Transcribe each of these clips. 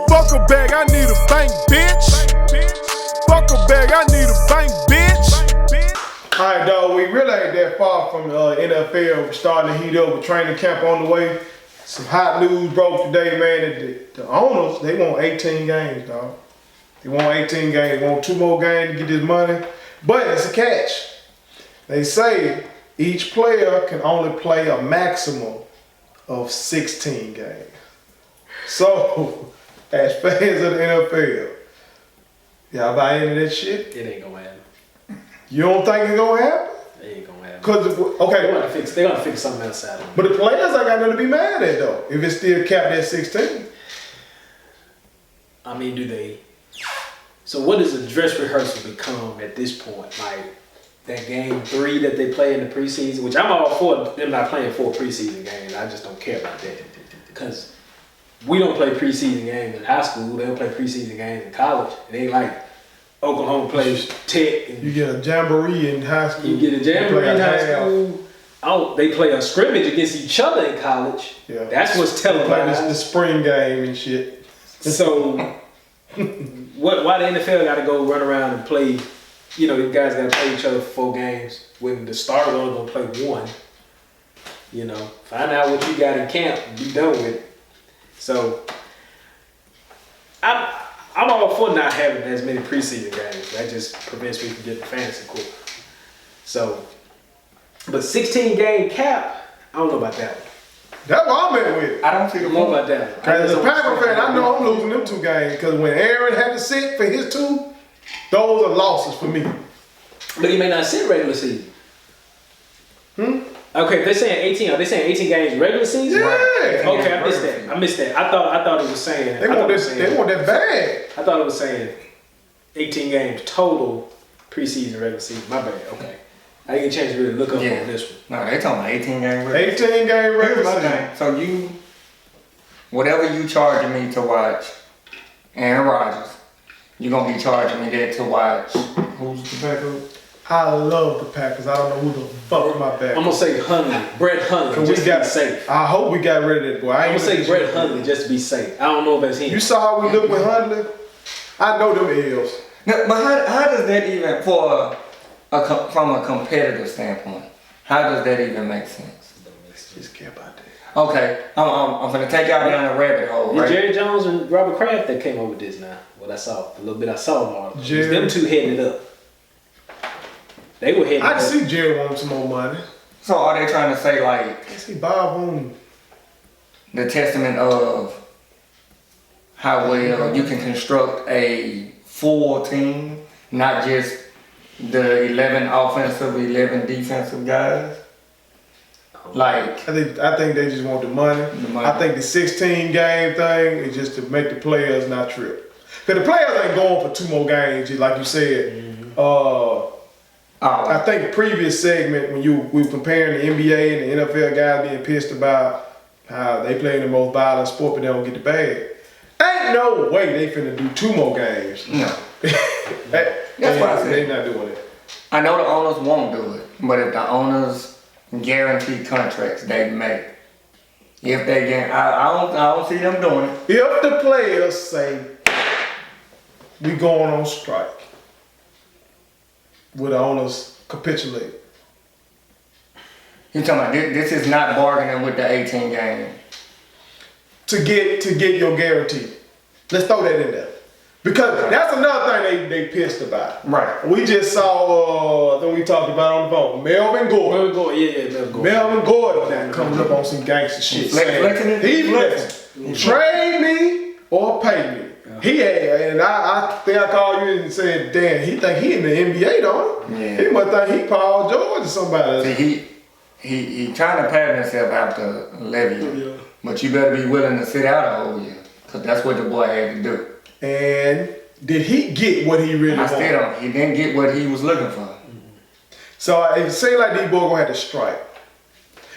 Fuck a bag, I need a bank, bitch. Fuck a bag, I need a bank, bitch. Alright, dog, we really ain't that far from NFL starting to heat up with training camp on the way. Some hot news broke today, man. The owners, they want 18 games, dog. They want 18 games. They want 2 more games to get this money. But it's a catch. They say each player can only play a maximum of 16 games. So, as fans of the NFL, y'all buy into that shit? It ain't gonna happen. You don't think it's gonna happen? It ain't gonna happen. Cause okay, they're gonna fix something else out of it. But the players ain't got nothing to be mad at though. If it's still capped at 16. I mean, do they? So what does a dress rehearsal become at this point? Like that game 3 that they play in the preseason, which I'm all for them not playing 4 preseason games. I just don't care about that because we don't play preseason games in high school. They don't play preseason games in college. It ain't like Oklahoma plays Tech. And you get a jamboree in high school. You get a jamboree in high school. Oh, they play a scrimmage against each other in college. Yeah. That's what's televised. Like the spring game and shit. So, why the NFL got to go run around and play? You know, these guys got to play each other for 4 games when the starter only gonna play 1. You know, find out what you got in camp. Be done with it. So, I'm all for not having as many preseason games. That just prevents me from getting fantasy quick. So, but 16 game cap, I don't know about that one. That's what I'm at with. I don't see the more about that one. As a Packer fan, I know I'm losing them 2 games because when Aaron had to sit for his 2, those are losses for me. But he may not sit regular season. Okay, they're saying 18. Are they saying 18 games regular season? Yeah. Right. Okay, I missed that. I thought it was saying. They want that bad. I thought it was saying 18 games total preseason, regular season. My bad. Okay. I didn't get a chance to really look up on this one. No, they talking about 18 game regular. 18 game regular season. So whatever you charging me to watch Aaron Rodgers, you're gonna be charging me that to watch who's the Packers? I love the Packers. I don't know who the fuck my back. I'm gonna say Hundley, Brett Hundley, just to be safe. I hope we got rid of that boy. I'm gonna say Brett Hundley just to be safe. I don't know if that's him. You saw how we look with Hundley? I know them L's. No, but how does that even from a competitive standpoint? How does that even make sense? Just care about that. Okay, I'm gonna take y'all down a rabbit hole. Right? Jerry Jones and Robert Kraft that came up with this now. What I saw, a little bit I saw in the article. Them 2 heading it up. They were heading. I can see Jerry wanting some more money. So are they trying to say like? I see Bob on the testament of how well you can construct a full team, not just the 11 offensive, 11 defensive guys. Like I think they just want the money. I think the 16 game thing is just to make the players not trip. Cause the players ain't going for 2 more games, like you said. I think the previous segment when we were comparing the NBA and the NFL guys being pissed about how they play in the most violent sport but they don't get the bag. Ain't no way they finna do 2 more games. No. That's why I said they not doing it. I know the owners won't do it, but if the owners guarantee contracts, they make. If they get, I don't see them doing it. If the players say we going on strike, will the owners capitulate? You talking about this is not bargaining with the 18 game. To get your guarantee. Let's throw that in there. Because that's another thing they pissed about. Right. We just saw, I think we talked about on the phone, Melvin Gordon. Melvin Gordon now coming up on some gangster shit. He flexing. Trade me or pay me. He had, and I think I called you and said, damn, he think he in the NBA, don't he? Yeah. He must think he Paul George or somebody. See, he trying to pattern himself after Levy, but you better be willing to sit out a whole year, because that's what the boy had to do. And did he get what he really wanted? He didn't get what he was looking for. So it seems like these boys gonna have to strike.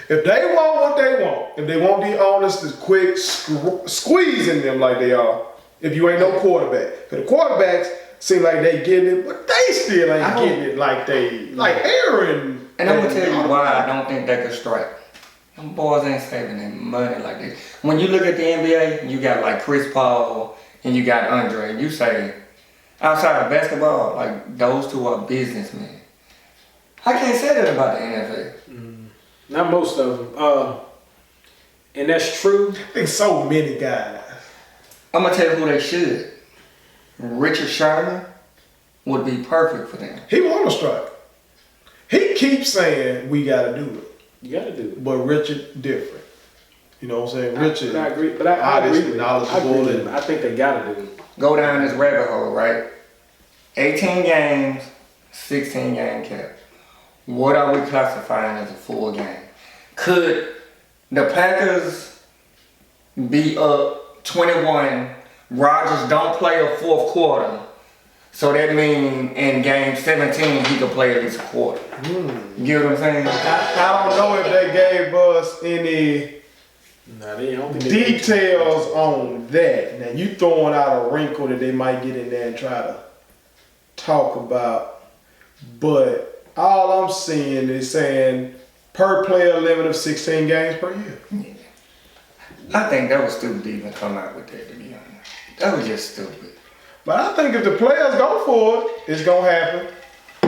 If they want what they want, if they want the owners to quit squeezing them like they are, if you ain't no quarterback. Because the quarterbacks seem like they getting it, but they still ain't getting it like Aaron. And I'm going to tell you why I don't think they could strike. Them boys ain't saving their money like this. When you look at the NBA, you got like Chris Paul, and you got Andre, and you say, outside of basketball, like, those two are businessmen. I can't say that about the NFL. Not most of them. And that's true. I think so many guys. I'm going to tell you who they should. Richard Sherman would be perfect for them. He want to strike. He keeps saying we got to do it. You got to do it. But Richard different. You know what I'm saying? Richard. I agree. But I agree with knowledgeable. I think they got to do it. Go down this rabbit hole, right? 18 games, 16 game cap. What are we classifying as a full game? Could the Packers be up 21? Rodgers don't play a fourth quarter. So that means in game 17, he could play at least a quarter. You get what I'm saying? I don't know if they gave us any details on that. Now, you throwing out a wrinkle that they might get in there and try to talk about. But all I'm seeing is saying per player limit of 16 games per year. Yeah. I think that was stupid to even come out with that, to be honest. That was just stupid. But I think if the players go for it, it's going to happen.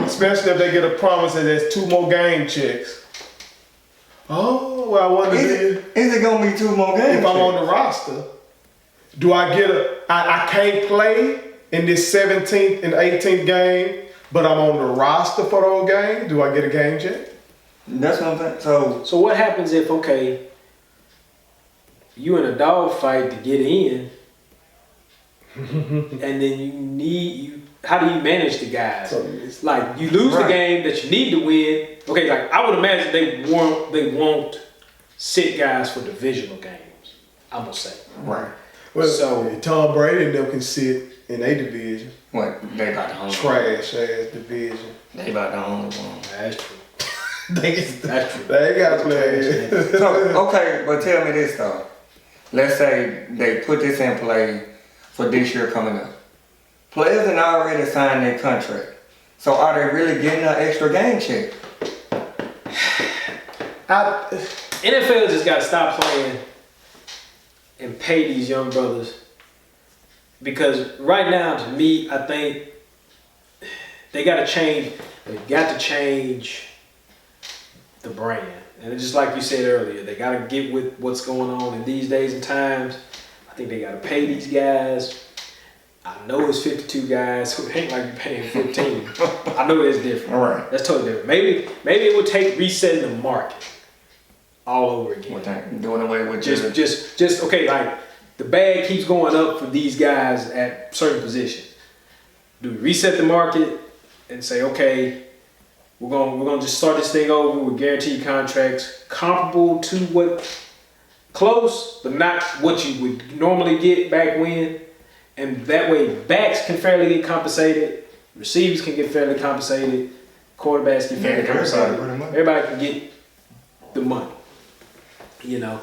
Especially if they get a promise that there's 2 more game checks. Oh, well, I wonder Is it going to be 2 more games? if I'm on the roster. Do I get I can't play in this 17th and 18th game, but I'm on the roster for those games? Do I get a game check? That's what I'm saying. So what happens if, okay, you in a dog fight to get in, and then how do you manage the guys? So like you lose the game that you need to win. Okay, like I would imagine they won't sit guys for divisional games. I'm gonna say. right. Well, So- Tom Brady and them can sit in a division. What? They about the only Trash ass division. They about the only one. That's true. That's true. They got players. So, okay, but tell me this though. Let's say they put this in play for this year coming up. Players have already signed their contract. So are they really getting an extra game check? NFL just gotta stop playing and pay these young brothers. Because right now, to me, I think they gotta change. They got to change the brand. And it's just like you said earlier, they gotta get with what's going on in these days and times. I think they gotta pay these guys. I know it's 52 guys, so it ain't like you're paying 15. I know that's different. All right. That's totally different. Maybe it would take resetting the market all over again. What they doing away with Just okay, like the bag keeps going up for these guys at certain positions. Do we reset the market and say, okay, we're gonna just start this thing over with guaranteed contracts comparable to what close, but not what you would normally get back when, and that way backs can fairly get compensated, receivers can get fairly compensated, quarterbacks get fairly compensated. Everybody can get the money, you know,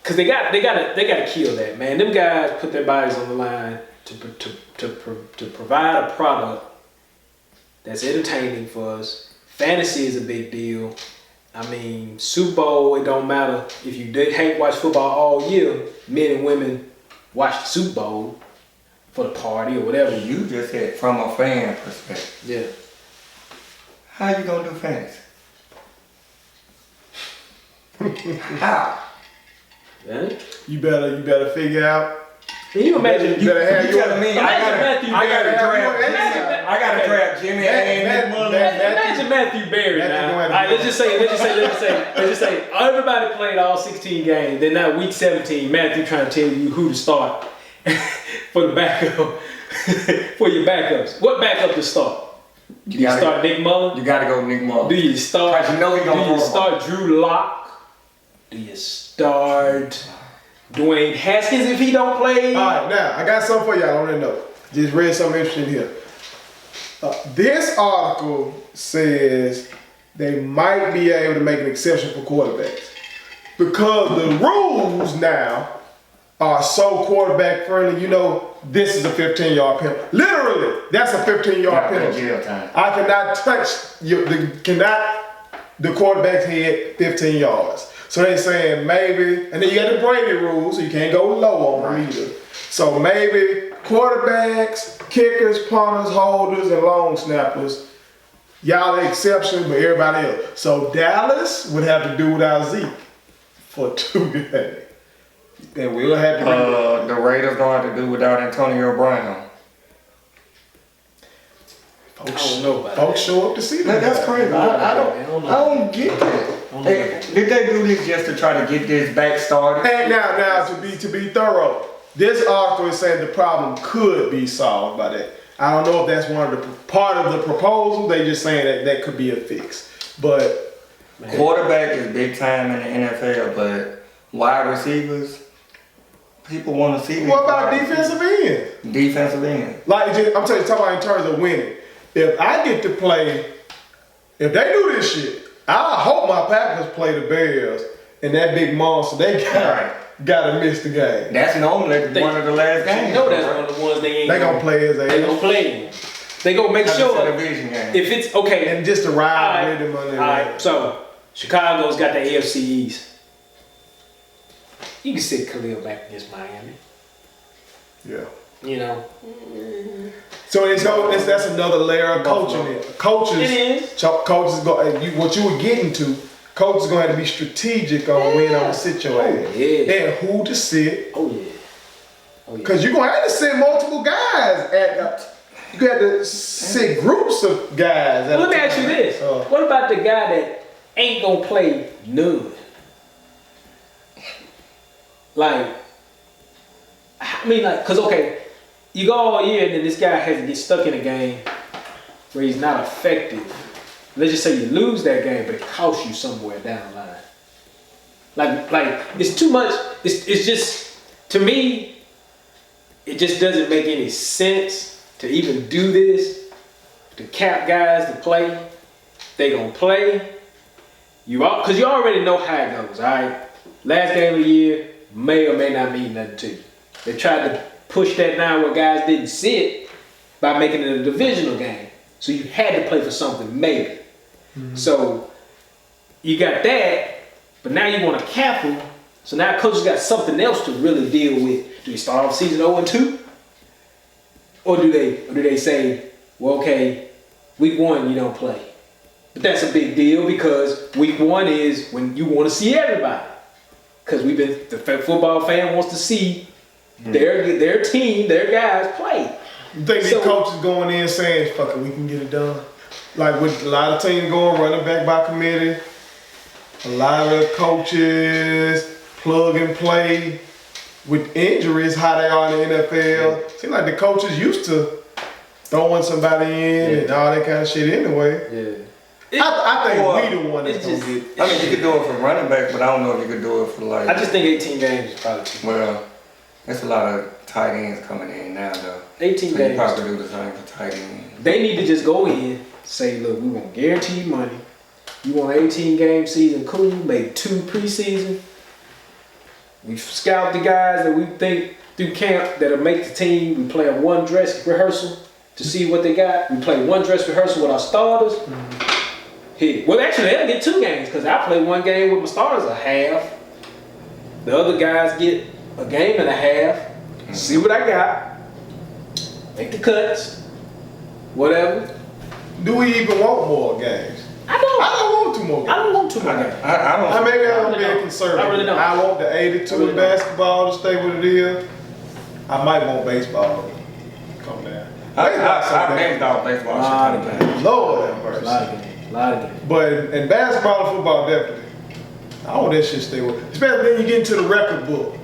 because they gotta kill that, man. Them guys put their bodies on the line to provide a product that's entertaining for us. Fantasy is a big deal. I mean, Super Bowl, it don't matter if you hate watch football all year. Men and women watch the Super Bowl for the party or whatever. You just said from a fan perspective. Yeah. How you gonna do fantasy? How? Yeah. You better figure out. Can you imagine? You better have You telling me Imagine I gotta draft Jimmy Matt- and Mullen. Imagine Matthew Berry now. All right, let's just say everybody played all 16 games. Then now week 17, Matthew trying to tell you who to start for the backup, for your backups. What backup to start? Do you start Nick Mullen? You gotta go Nick Mullen. Do you start? 'Cause you know he gonna do you throw start Drew Lock? Do you start Dwayne Haskins if he don't play? All right, now I got something for y'all on that note. Just read something interesting here. This article says they might be able to make an exception for quarterbacks because the rules now are so quarterback friendly. You know, this is a 15-yard penalty. Literally, that's a 15-yard penalty. Jail time. I cannot touch the quarterback's head 15 yards. So they saying maybe, and then you got the Brady rules, so you can't go low on them either. So maybe quarterbacks, kickers, punters, holders, and long snappers. Y'all the exception, but everybody else. So Dallas would have to do without Zeke for 2 games. And we'll have to The Raiders going to have to do without Antonio Brown. I don't know about Folks that. show up to see that. That's crazy. I don't get that. Did they do this just to try to get this back started? And now to be thorough, this article is saying the problem could be solved by that. I don't know if that's part of the proposal. They just saying that could be a fix. But Quarterback is big time in the NFL, but wide receivers, people want to see these what about wide defensive receivers. end? Defensive end. Like I'm talking about in terms of winning. If I get to play, if they do this shit, I hope my Packers play the Bears and that big monster they gotta miss the game. That's normally one of the last games. You know that's one of the ones they ain't. They gonna play his ass. They gonna play him. They gonna make sure It's a division game. if it's okay. And just to ride Alright, with him on there. alright, so Chicago's got the AFC East. You can sit Khalil back against Miami. Yeah. You know, So that's another layer of coaching. Coaches, It is. Coaches what you were getting to. Coaches gonna have to be strategic on when I'm gonna sit your ass yeah. and who to sit. Oh yeah. Cause you're gonna have to sit multiple guys you got to sit groups of guys. Well, let me ask you this: what about the guy that ain't gonna play none? Like, I mean, like, cause okay, you go all year and then this guy has to get stuck in a game where he's not effective. Let's just say you lose that game, but it costs you somewhere down the line. Like it's too much. It's just, to me, it just doesn't make any sense to even do this. To cap guys to play, they gonna play. Cause you already know how it goes. All right, last game of the year may or may not mean nothing to you. They tried to push that now where guys didn't sit by making it a divisional game. So you had to play for something, maybe. Mm-hmm. So you got that, but now you want to cap them. So now coaches got something else to really deal with. Do they start off season 0-2? Or do they say, well, okay, week 1 you don't play. But that's a big deal because week 1 is when you want to see everybody. Because the football fan wants to see their team, their guys play. You think these coaches going in saying, fuck it, we can get it done? Like with a lot of teams going running back by committee, a lot of coaches plug and play with injuries, how they are in the NFL. Seems like the coaches used to throwing somebody in and all that kind of shit anyway. Yeah. I think we the one that's going to get. I mean, you could do it for running back, but I don't know if you could do it for like. I just think 18 games is probably too much. Well, there's a lot of tight ends coming in now, though. 18 so games. You probably do the same for tight ends. They need to just go in, say, look, we want guaranteed money. You want an 18-game season, cool. Make 2 preseason. We scout the guys that we think through camp that'll make the team. We play a 1 dress rehearsal to see what they got. We play 1 dress rehearsal with our starters. Hit. Well, actually, they'll get 2 games because I play 1 game with my starters a half. The other guys get a game and a half. See what I got. Make the cuts. Whatever. Do we even want more games? I don't want 2 more games. I don't want 2 more games. I don't. Maybe I'm really being don't. conservative. I really don't. I want the 82 in basketball to stay what it is. I might want baseball to come down. I think about baseball. Lord have mercy. A lot of games. But in basketball and football, definitely. I want that shit to stay with. Especially when you get into the record book.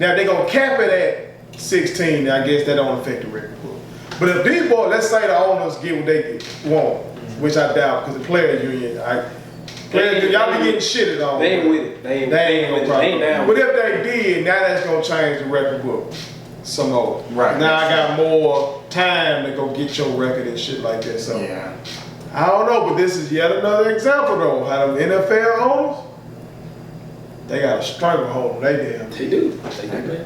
Now, they're going to cap it at 16. I guess that don't affect the record book. But if these boys, let's say the owners get what they want, which I doubt, because the players union, y'all be getting shitted on. They ain't with it. They ain't with it. They ain't down But with if they did, now that's going to change the record book some more. Right. Now I got more time to go get your record and shit like that. So Yeah. I don't know, but this is yet another example though. How them NFL owners, they got a stranglehold on they damn. They do. They do.